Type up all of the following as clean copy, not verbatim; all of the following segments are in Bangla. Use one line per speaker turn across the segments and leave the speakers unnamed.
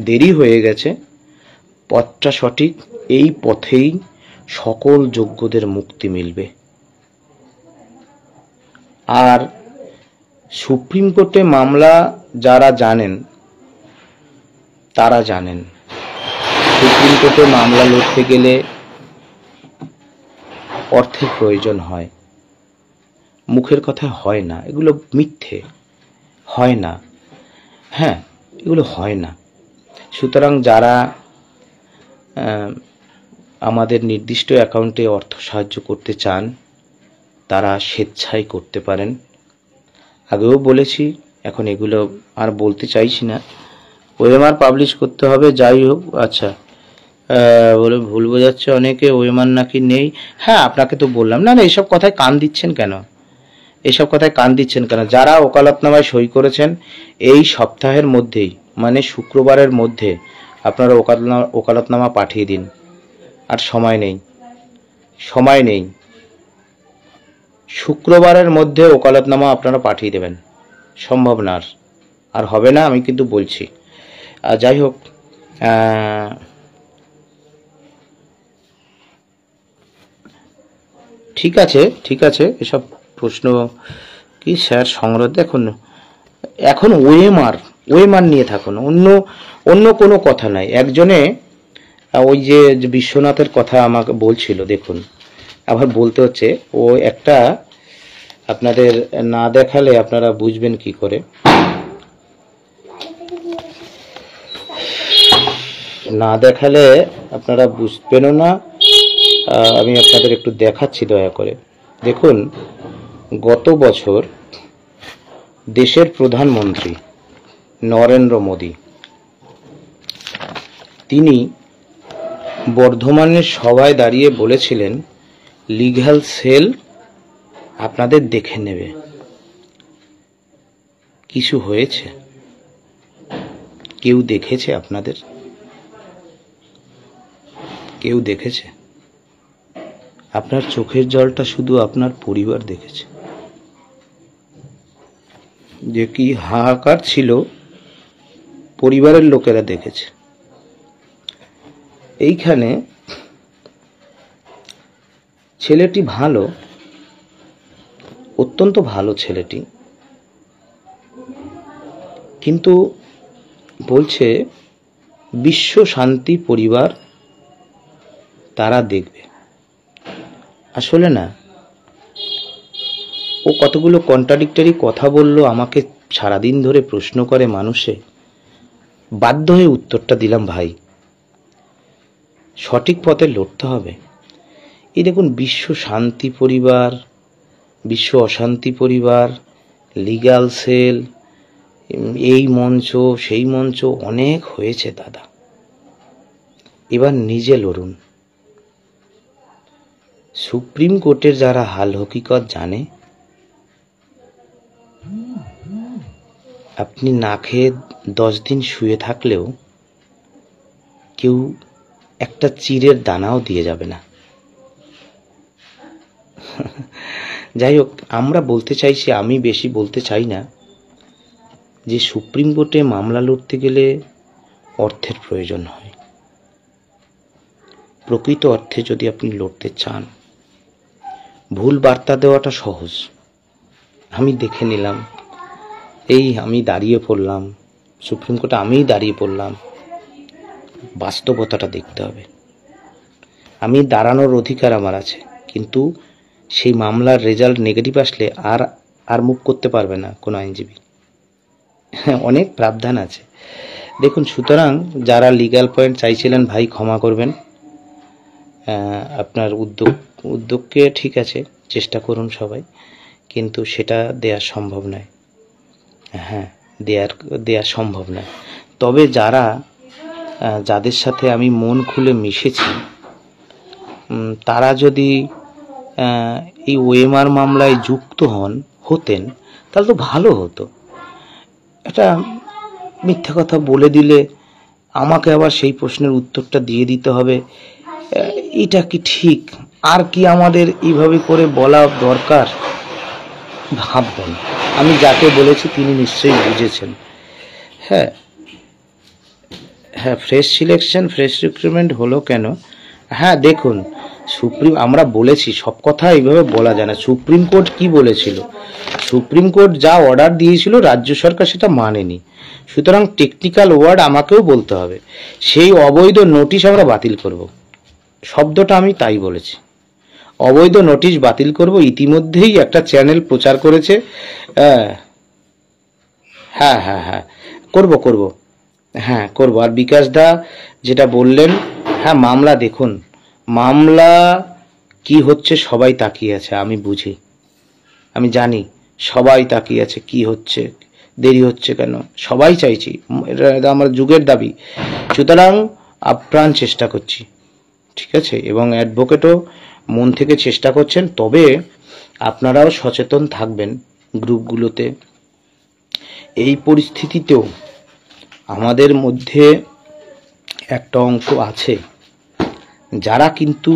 দেরি হয়ে গেছে, পথটা সঠিক, এই পথেই সকল যোগ্যদের মুক্তি মিলবে। আর সুপ্রিম কোর্টে মামলা যারা জানেন তারা জানেন, সুপ্রিম কোর্টে মামলা লড়তে গেলে অর্থের প্রয়োজন হয়, মুখের কথা হয় না, এগুলো মিথ্যে, হয় না, হ্যাঁ এগুলো হয় না। সুতরাং যারা আমাদের নির্দিষ্ট অ্যাকাউন্টে অর্থ সাহায্য করতে চান তারা স্বেচ্ছায় করতে পারেন। আগেও বলেছি, এখন এগুলো আর বলতে চাইছি না। ওএমআর পাবলিশ করতে হবে, যাই হোক। আচ্ছা, বলে ভুল বোঝাচ্ছে অনেকে, ওএমআর নাকি নেই। হ্যাঁ, আপনাকে তো বললাম। না না, এসব কথায় কান দিচ্ছেন কেন? এসব কথায় কান দিচ্ছেন কেন? যারা ওকালতনামায় সই করেছেন এই সপ্তাহের মধ্যেই, মানে শুক্রবারের মধ্যে আপনারা ওকালতনামা পাঠিয়ে দিন। আর সময় নেই, সময় নেই। শুক্রবারের মধ্যে ওকালতনামা আপনারা পাঠিয়ে দেবেন। সম্ভব না, আর হবে না, আমি কিন্তু বলছি। যাই হোক, ঠিক আছে, ঠিক আছে। এসব প্রশ্ন কি স্যার সংগ্রহ? দেখুন, এখন ওএমআর নিয়ে থাকুন, অন্য কোনো কথা নাই। একজনে ওই যে বিশ্বনাথের কথা আমাকে বলছিল, দেখুন আবার বলতে হচ্ছে, ও একটা আপনাদের না দেখালে আপনারা বুঝবেন কি করে। না দেখালে আপনারা বুঝবেনও না। আমি আপনাদের একটু দেখাচ্ছি, দয়া করে দেখুন। গত বছর দেশের প্রধানমন্ত্রী নরেন্দ্র মোদী, তিনি বর্ধমানের সভায় দাঁড়িয়ে বলেছিলেন লিগ্যাল সেল আপনাদের দেখে নেবে। কিছু হয়েছে? কেউ দেখেছে? আপনাদের কেউ দেখেছে? আপনার চোখের জলটা শুধু আপনার পরিবার দেখেছে। যে কি হাহাকার ছিল, পরিবারের লোকেরা দেখেছে। এইখানে ছেলেটি ভালো, অত্যন্ত ভালো ছেলেটি, কিন্তু বলছে বিশ্ব শান্তি পরিবার তারা দেখবে। আসলে না, ও কতগুলো কন্ট্রাডিক্টরি কথা বলল, আমাকে সারাদিন ধরে প্রশ্ন করে মানুষে, বাধ্য হয়ে উত্তরটা দিলাম। ভাই, সঠিক পথে লড়তে হবে। এই দেখুন, বিশ্ব শান্তি পরিবার, বিশ্ব অশান্তি পরিবার, লিগ্যাল সেল, এই মঞ্চ সেই মঞ্চ, অনেক হয়েছে দাদা। এবার নিজে লড়ুন। সুপ্রিম কোর্টের যারা হাল হকিকত জানে, আপনি না খেয়ে 10 দিন শুয়ে থাকলেও কেউ একটা চিড়ের দানাও দিয়ে যাবে না। যাই হোক, আমরা বলতে চাইছি, আমি বেশি বলতে চাই না, যে সুপ্রিম কোর্টে মামলা লড়তে গেলে অর্থের প্রয়োজন হয়। প্রকৃত অর্থে যদি আপনি লড়তে চান, ভুল বার্তা দেওয়াটা সহজ। আমি দেখে নিলাম, এই আমি দাঁড়িয়ে পড়লাম সুপ্রিম কোর্টে, আমিই দাঁড়িয়ে পড়লাম। বাস্তবতাটা দেখতে হবে। আমি দাঁড়ানোর অধিকার আমার আছে, কিন্তু সেই মামলার রেজাল্ট নেগেটিভ আসলে আর মুভ করতে পারবে না কোনো আইনজীবী। অনেক প্রাবধান আছে, দেখুন। সুতরাং যারা লিগ্যাল পয়েন্ট চাইছিলেন, ভাই ক্ষমা করবেন। আপনার উদ্যোগকে ঠিক আছে, চেষ্টা করুন সবাই, কিন্তু সেটা দেয়া সম্ভব নয়। হ্যাঁ, দেয়া সম্ভব নয়। তবে যাদের সাথে আমি মন খুলে মিশেছি, তারা যদি এই ওএমআর মামলায় যুক্ত হতেন, তাহলে তো ভালো হতো। এটা মিথ্যা কথা বলে দিলে আমাকে আবার সেই প্রশ্নের উত্তরটা দিয়ে দিতে হবে, এটা কি ঠিক? আর কি আমাদের এইভাবে করে বলা দরকার? ভাববেন। আমি যাকে বলেছি তিনি নিশ্চয়ই বুঝেছেন। হ্যাঁ, হ্যাঁ, ফ্রেশ সিলেকশন, ফ্রেশ রিক্রুটমেন্ট হলো কেন? হ্যাঁ দেখুন, আমরা বলেছি, সব কথা এইভাবে বলা যায় না। সুপ্রিম কোর্ট কি বলেছিল? সুপ্রিম কোর্ট যা অর্ডার দিয়েছিল রাজ্য সরকার সেটা মানেনি, সুতরাং টেকনিক্যাল ওয়ার্ড আমাকেও বলতে হবে, সেই অবৈধ নোটিশ আমরা বাতিল করব। শব্দটা আমি তাই বলেছি, অবৈধ নোটিশ বাতিল করব। ইতিমধ্যেই একটা চ্যানেল প্রচার করেছে। হ্যাঁ হ্যাঁ হ্যাঁ, করব করব, হ্যাঁ করব। আর বিকাশ দা যেটা বললেন, হ্যাঁ মামলা দেখুন, মামলা কি হচ্ছে সবাই তাকিয়ে আছে, আমি বুঝি, আমি জানি সবাই তাকিয়ে আছে কি হচ্ছে, দেরি হচ্ছে কেন, সবাই চাইছি, এটা আমার যুগের দাবি। সুতরাং আপ্রাণ চেষ্টা করছি, ঠিক আছে, এবং অ্যাডভোকেটও মন থেকে চেষ্টা করছেন। তবে আপনারাও সচেতন থাকবেন গ্রুপগুলোতে। এই পরিস্থিতিতেও আমাদের মধ্যে একটা অংশ আছে যারা কিন্তু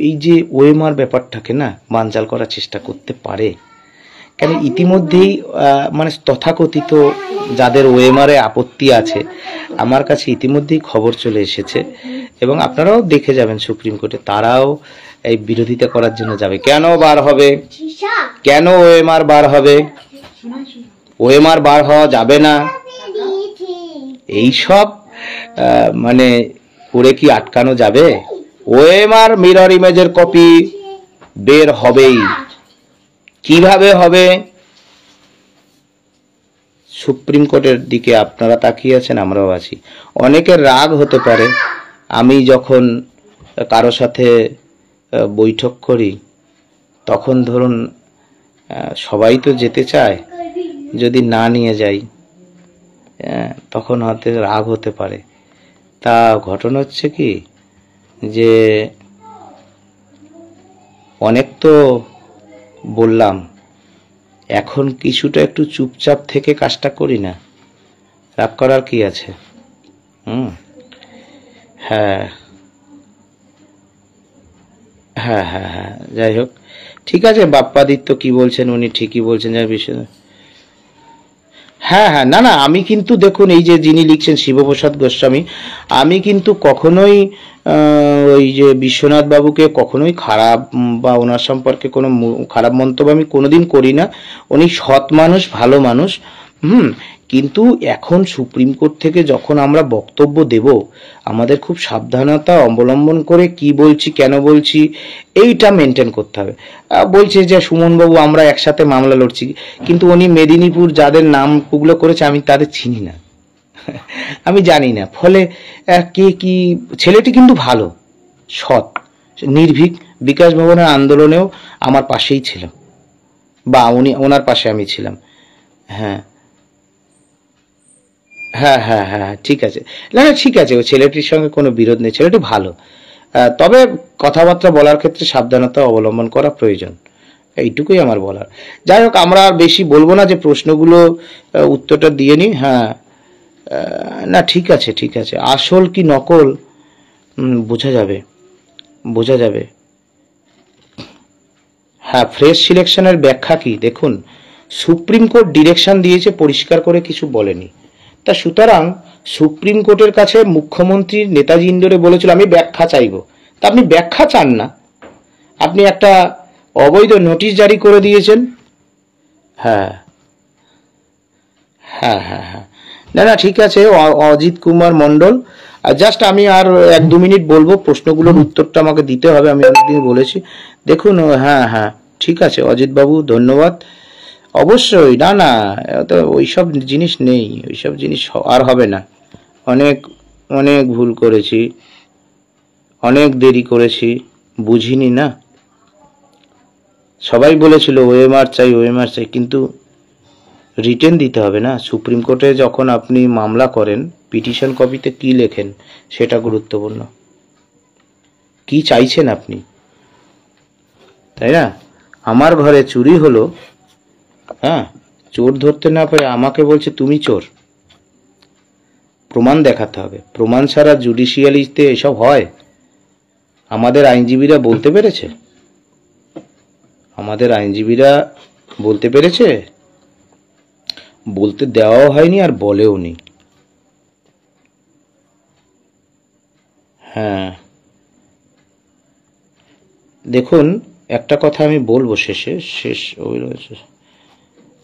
এই যে ওএমআর ব্যাপারটাকে না বানচাল করার চেষ্টা করতে পারে। কেন, ইতিমধ্যেই মানে তথাকথিত যাদের ওএমআরে আপত্তি আছে, আমার কাছে ইতিমধ্যেই খবর চলে এসেছে, এবং আপনারাও দেখে যাবেন সুপ্রিম কোর্টে, তারাও এই বিরোধিতা করার জন্য যাবে। কেন বার হবে, কেন ওএমআর বার হবে, ওএমআর বার হওয়া যাবে না, এইসব মানে করে কি আটকানো যাবে? ওএমআর মিরর ইমেজের কপি বের হবেই। কিভাবে হবে? সুপ্রিম কোর্টের দিকে আপনারা তাকিয়ে আছেন, আমরাও আছি। অনেকের রাগ হতে পারে, আমি যখন কারো সাথে বৈঠক করি তখন ধরুন সবাই তো যেতে চায়, যদি না নিয়ে যাই তখন হয়তো রাগ হতে পারে। তা ঘটনা হচ্ছে কি যে অনেক তো বললাম, এখন কিছুটা একটু চুপচাপ থেকে কাজটা করি না, রাগ করার কি আছে? হ্যাঁ হ্যাঁ হ্যাঁ হ্যাঁ, যাই হোক, ঠিক আছে। বাপ্পাদিত্য কি বলছেন, উনি ঠিকই বলছেন যার বিষয়ে। হ্যাঁ হ্যাঁ, না না, আমি কিন্তু দেখুন, এই যে যিনি লিখছেন শিবপ্রসাদ গোস্বামী, আমি কিন্তু কখনোই ওই যে বিশ্বনাথ বাবুকে কখনোই খারাপ বা ওনার সম্পর্কে কোনো খারাপ মন্তব্য আমি কোনোদিন করি না। উনি সৎ মানুষ, ভালো মানুষ। কিন্তু এখন সুপ্রিম কোর্ট থেকে যখন আমরা বক্তব্য দেব, আমাদের খুব সাবধানতা অবলম্বন করে কি বলছি, কেন বলছি, এইটা মেনটেন করতে হবে। বলছে যে সুমনবাবু আমরা একসাথে মামলা লড়ছি, কিন্তু উনি মেদিনীপুর যাদের নামগুলো করেছে আমি তাদের চিনি না, আমি জানি না। ফলে কে কি, ছেলেটি কিন্তু ভালো, সৎ, নির্ভীক। বিকাশ ভবনের আন্দোলনেও আমার পাশেই ছিল, বা ওনার পাশে আমি ছিলাম। হ্যাঁ হ্যাঁ হ্যাঁ হ্যাঁ, ঠিক আছে, না না ঠিক আছে, ওই ছেলেটির সঙ্গে কোনো বিরোধ নেই, ছেলেটি ভালো। তবে কথাবার্তা বলার ক্ষেত্রে সাবধানতা অবলম্বন করা প্রয়োজন, এইটুকুই আমার বলার। যাই হোক, আমরা আর বেশি বলবো না, যে প্রশ্নগুলো উত্তরটা দিয়ে নিই। হ্যাঁ, না ঠিক আছে ঠিক আছে, আসল কি নকল বোঝা যাবে, বোঝা যাবে। হ্যাঁ, ফ্রেশ সিলেকশনের ব্যাখ্যা কি? দেখুন, সুপ্রিম কোর্ট ডিরেকশন দিয়েছে, পরিষ্কার করে কিছু বলেনি। তা সুতরাং সুপ্রিম কোর্টের কাছে মুখ্যমন্ত্রী নেতাজি ইন্দোরে বলেছিল আমি ব্যাখ্যা চাইব, তা আপনি ব্যাখ্যা চান না, আপনি একটা অবৈধ নোটিশ জারি করে দিয়েছেন। হ্যাঁ হ্যাঁ হ্যাঁ হ্যাঁ, না না ঠিক আছে। অজিত কুমার মণ্ডল, জাস্ট আমি আর 1-2 মিনিট বলবো, প্রশ্নগুলোর উত্তরটা আমাকে দিতে হবে, আমি অনেকদিন বলেছি। দেখুন, হ্যাঁ হ্যাঁ ঠিক আছে অজিত বাবু, ধন্যবাদ। অবশ্যই, না না, তো ওইসব জিনিস নেই, ওইসব জিনিস আর হবে না। অনেক অনেক ভুল করেছি, অনেক দেরি করেছি, বুঝিনি না। সবাই বলেছিল ওএমআর চাই, ওএমআর চাই, কিন্তু রিটেন দিতে হবে না। সুপ্রিম কোর্টে যখন আপনি মামলা করেন, পিটিশন কপিতে কি লেখেন সেটা গুরুত্বপূর্ণ, কি চাইছেন আপনি, তাই না? আমার ঘরে চুরি হলো, হ্যাঁ, চোর ধরতে না পারে আমাকে বলছে তুমি চোর, প্রমাণ দেখাতে হবে। প্রমাণ ছাড়া জুডিশিয়ালিতে এসব হয়? আমাদের আইনজীবীরা বলতে পেরেছে, আমাদের আইনজীবীরা বলতে পেরেছে, বলতে দেওয়াও হয়নি আর বলেও নি। হ্যাঁ, দেখুন একটা কথা আমি বলবো শেষ ওই রয়েছে।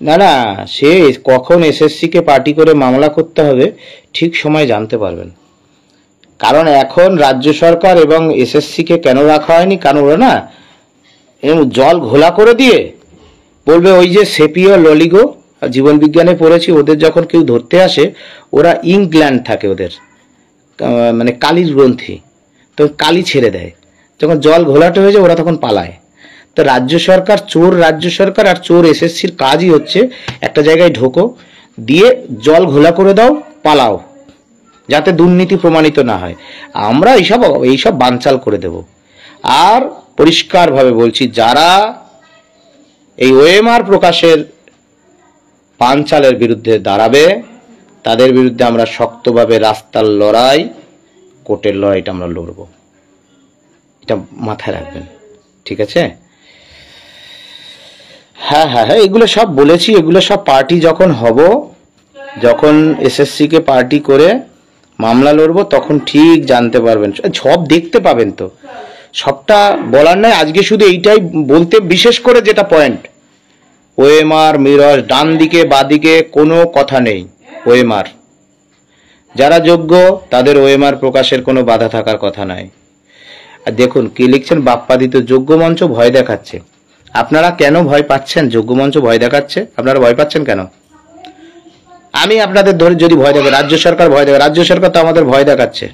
না, সে কখন এসএসসিকে পার্টি করে মামলা করতে হবে ঠিক সময় জানতে পারবেন। কারণ এখন রাজ্য সরকার এবং এসএসসিকে কেন রাখা হয়নি, কারণ ওরা না জল ঘোলা করে দিয়ে বলবে ওই যে সেপিও ললিগো, জীবন বিজ্ঞানে পড়েছি, ওদের যখন কেউ ধরতে আসে ওরা ইংল্যান্ড থাকে, ওদের মানে কালির গ্রন্থি, তো কালি ছেড়ে দেয়, যখন জল ঘোলাটে হয়ে যায় ওরা তখন পালায়। তো রাজ্য সরকার আর চোর এসএসসির কাজই হচ্ছে একটা জায়গায় ঢোকো, দিয়ে জল ঘোলা করে দাও, পালাও, যাতে দুর্নীতি প্রমাণিত না হয়। আমরা এইসব বানচাল করে দেব। আর পরিষ্কারভাবে বলছি, যারা এই ওএমআর প্রকাশের বানচালের বিরুদ্ধে দাঁড়াবে তাদের বিরুদ্ধে আমরা শক্তভাবে রাস্তার লড়াই, কোর্টের লড়াইটা আমরা লড়ব, এটা মাথায় রাখবেন, ঠিক আছে? হ্যাঁ, এগুলো সব বলেছি, এগুলো সব পার্টি যখন এসএসসিকে পার্টি করে মামলা লড়বো তখন ঠিক জানতে পারবেন, সব দেখতে পাবেন। তো সবটা বলার নয়, আজকে শুধু এইটাই বলতে, বিশেষ করে যেটা পয়েন্ট, ওএমআর মিরর ডান দিকে বাদিকে কোনো কথা নেই। ওএমআর যারা যোগ্য তাদের ওএমআর প্রকাশের কোনো বাধা থাকার কথা নাই। আর দেখুন কি লিখছেন, বাপ্পাদিত যোগ্য মঞ্চ ভয় দেখাচ্ছে। আপনারা কেন ভয় পাচ্ছেন? যোগ্য মঞ্চ ভয় দেখাচ্ছে, আপনারা ভয় পাচ্ছেন কেন? আমি আপনাদের ধরে যদি ভয় দেখে, রাজ্য সরকার ভয় দেখে, রাজ্য সরকার তো আমাদের ভয় দেখাচ্ছে।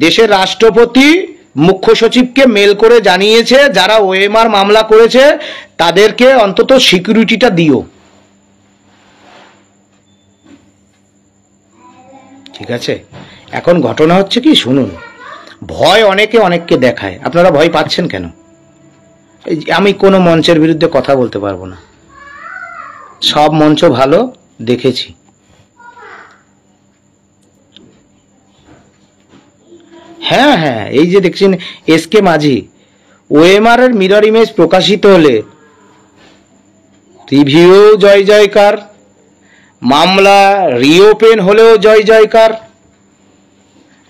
দেশের রাষ্ট্রপতি মুখ্য সচিবকে মেল করে জানিয়েছে যারা ওএমআর মামলা করেছে তাদেরকে অন্তত সিকিউরিটিটা দিও, ঠিক আছে? এখন ঘটনা হচ্ছে কি শুনুন, ভয় অনেককে দেখায়, আপনারা ভয় পাচ্ছেন কেন? আমি কোনো মঞ্চের বিরুদ্ধে কথা বলতে পারবো না, সব মঞ্চ ভালো দেখেছি। হ্যাঁ, এই যে দেখছেন এসকে মাঝি, ওএমআর এর মিরর ইমেজ প্রকাশিত হলে রিভিউ জয় জয়কার, মামলা রিওপেন হলেও জয় জয়কার,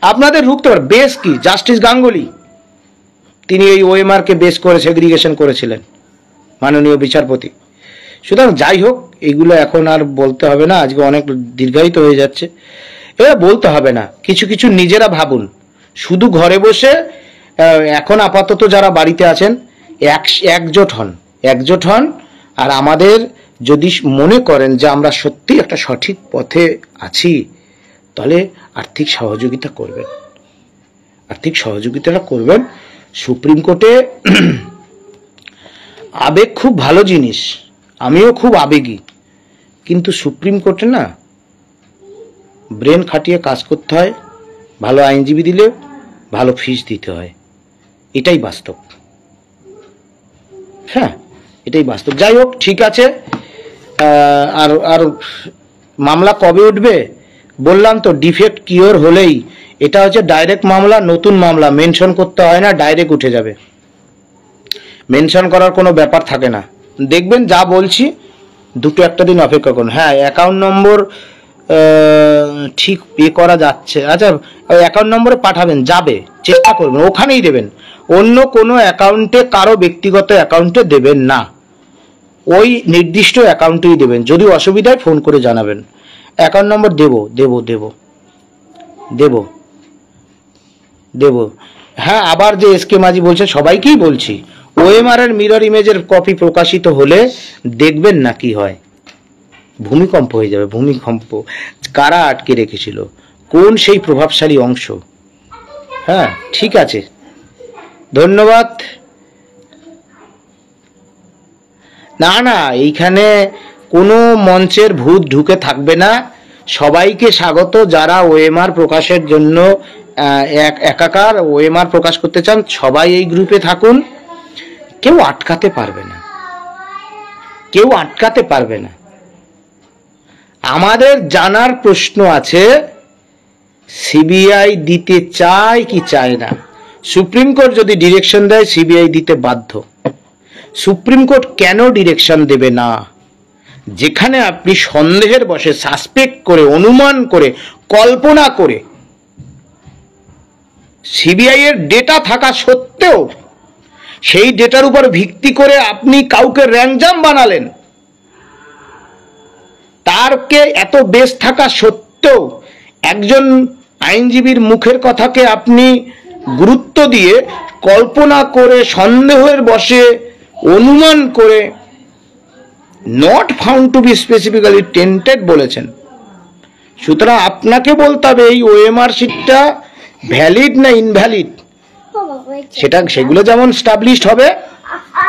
আপনাদের রুখতে পারে। বেশ কি জাস্টিস গাঙ্গুলি, তিনি এই ওএমআর কে বেশ করে সেগ্রিগেশন করেছিলেন, মাননীয় বিচারপতি। সুতরাং যাই হোক, এগুলো এখন আর বলতে হবে না, আজকে অনেক দীর্ঘায়িত হয়ে যাচ্ছে, এবার বলতে হবে না। কিছু নিজেরা ভাবুন, শুধু ঘরে বসে এখন আপাতত যারা বাড়িতে আছেন একজোট হন, আর আমাদের যদি মনে করেন যে আমরা সত্যি একটা সঠিক পথে আছি, তাহলে আর্থিক সহযোগিতাটা করবেন। সুপ্রিম কোর্টে আবেগ খুব ভালো জিনিস, আমিও খুব আবেগী, কিন্তু সুপ্রিম কোর্টে না ব্রেন খাটিয়ে কাজ করতে হয়, ভালো আইনজীবী দিলে ভালো ফিস দিতে হয়, এটাই বাস্তব। হ্যাঁ, এটাই বাস্তব। যাই হোক, ঠিক আছে। আর মামলা কবে উঠবে বললাম তো, ডিফেক্ট কিওর হলেই, এটা হচ্ছে ডাইরেক্ট মামলা, নতুন মামলা, মেনশন করতে হয় না, ডাইরেক্ট উঠে যাবে, মেনশন করার কোনো ব্যাপার থাকে না। দেখবেন যা বলছি, দুটো একটা দিন অপেক্ষা করুন। হ্যাঁ, অ্যাকাউন্ট নম্বর ঠিক করা যাচ্ছে, আচ্ছা ওই অ্যাকাউন্ট নম্বরে পাঠাবেন, যাবে, চেষ্টা করবেন, ওখানেই দেবেন, অন্য কোনো অ্যাকাউন্টে, কারো ব্যক্তিগত অ্যাকাউন্টে দেবেন না, ওই নির্দিষ্ট অ্যাকাউন্টেই দেবেন। যদি অসুবিধায় ফোন করে জানাবেন। অ্যাকাউন্ট নম্বর দেব। হ্যাঁ, আবার যে এসকে মাঝি বলছে, সবাইকেই বলছি, ওএমআর এর মিরর ইমেজের কপি প্রকাশিত হলে দেখবেন না কি হয়, ভূমিকম্প হয়ে যাবে, ভূমিকম্প। কারা আটকে রেখেছিল, কোন সেই প্রভাবশালী অংশ? হ্যাঁ, ঠিক আছে, ধন্যবাদ। না, এইখানে কোনো মঞ্চের ভূত ঢুকে থাকবে না, সবাইকে স্বাগত। যারা ওএমআর প্রকাশের জন্য একাকার ওএমআর প্রকাশ করতে চান, সবাই এই গ্রুপে থাকুন, কেউ আটকাতে পারবে না। আমাদের জানার প্রশ্ন আছে, সিবিআই দিতে চায় কি চায় না? সুপ্রিম কোর্ট যদি ডিরেকশন দেয়, সিবিআই দিতে বাধ্য। সুপ্রিম কোর্ট কেন ডিরেকশন দেবে না? যেখানে আপনি সন্দেহের বশে, সাসপেক্ট করে, অনুমান করে, কল্পনা করে সিবিআই এর ডেটা থাকা সত্ত্বেও সেই ডেটার উপর ভিত্তি করে আপনি কাউকে র্যাঙ্কজাম বানালেন, তারকে এত বেশ থাকা সত্ত্বেও একজন আইনজীবীর মুখের কথাকে আপনি গুরুত্ব দিয়ে কল্পনা করে সন্দেহের বশে অনুমান করে not found to be specifically tainted বলেছেন। সুতরাং আপনাকে বলতে হবে এই ওএমআর শিটটা ভ্যালিড না ইনভ্যালিড, সেগুলো যেমন স্টাবলিশড হবে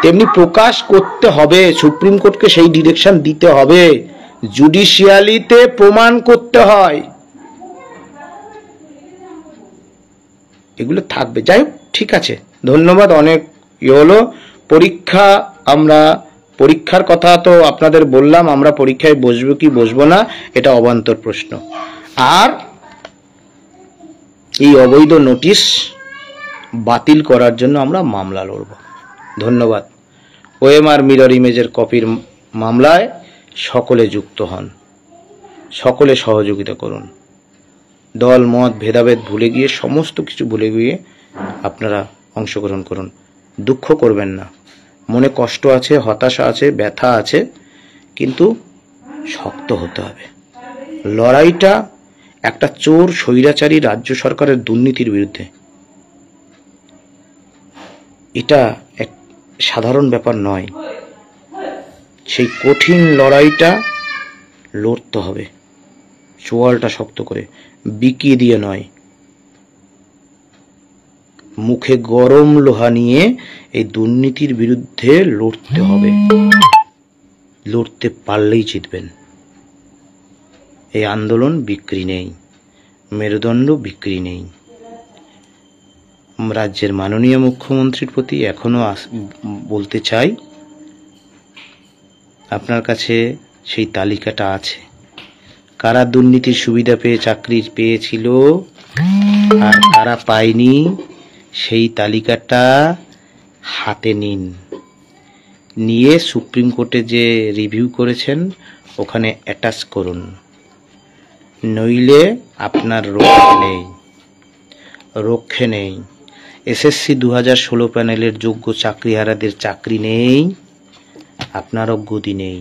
তেমনি প্রকাশ করতে হবে, সুপ্রিম কোর্টকে সেই ডিরেকশন দিতে হবে, জুডিশিয়ালিতে প্রমাণ করতে হয়, এগুলো থাকবে। যাই হোক, ঠিক আছে, ধন্যবাদ। অনেক হলো পরীক্ষা, আমরা পরীক্ষার কথা তো আপনাদের বললাম, আমরা পরীক্ষায় বসবো কি বসবো না এটা অবান্তর প্রশ্ন। আর এই অবৈধ নোটিশ বাতিল করার জন্য আমরা মামলা লড়ব। ধন্যবাদ। ওএমআর মিরর ইমেজের কপির মামলায় সকলে যুক্ত হন, সকলে সহযোগিতা করুন। দল মত ভেদাভেদ ভুলে গিয়ে, সমস্ত কিছু ভুলে গিয়ে আপনারা অংশগ্রহণ করুন। দুঃখ করবেন না, মনে কষ্ট আছে, হতাশা আছে, ব্যথা আছে, কিন্তু শক্ত হতে হবে। লড়াইটা একটা চোর স্বৈরাচারী রাজ্য সরকারের দুর্নীতির বিরুদ্ধে, এটা এক সাধারণ ব্যাপার নয়। সেই কঠিন লড়াইটা লড়তে হবে, চোয়ালটা শক্ত করে, বিকিয়ে দিয়ে নয়। মুখে গরম লোহা নিয়ে এই দুর্নীতির বিরুদ্ধে লড়তে হবে, লড়তে পারলেই জিতবেন। এই আন্দোলন বিক্রি নেই, মেরুদণ্ড বিক্রি নেই। রাজ্যের মাননীয় মুখ্যমন্ত্রীর প্রতি এখনো বলতে চাই, আপনার কাছে সেই তালিকাটা আছে, কারা দুর্নীতির সুবিধা পেয়ে চাকরি পেয়েছিল আর কারা পায়নি, সেই তালিকাটা হাতে নিন, নিয়ে সুপ্রিম কোর্টে যে রিভিউ করেছেন ওখানে অ্যাটাচ করুন, নইলে আপনার রক্ষে নেই। এসএসসি 2016 প্যানেলের যোগ্য চাকরিহারাদের চাকরি নেই, আপনারও গদি নেই।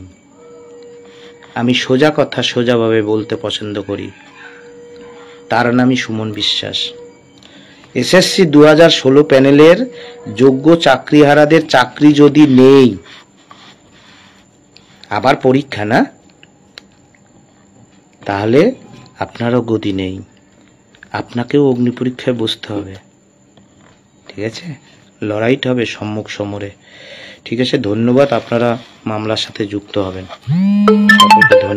আমি সোজা কথা সোজাভাবে বলতে পছন্দ করি, তার নামই সুমন বিশ্বাস। এসএসসি 2016 প্যানেলের যোগ্য চাকরিহারাদের চাকরি যদি নেই, আবার পরীক্ষা না, তাহলে আপনারও গদি নেই, আপনাকেও অগ্নি পরীক্ষায় বসতে হবে। ঠিক আছে, লড়াইটা হবে সম্মুখ সমরে। ঠিক আছে, ধন্যবাদ। আপনারা মামলার সাথে যুক্ত হবেন। সকলকে ধন্যবাদ।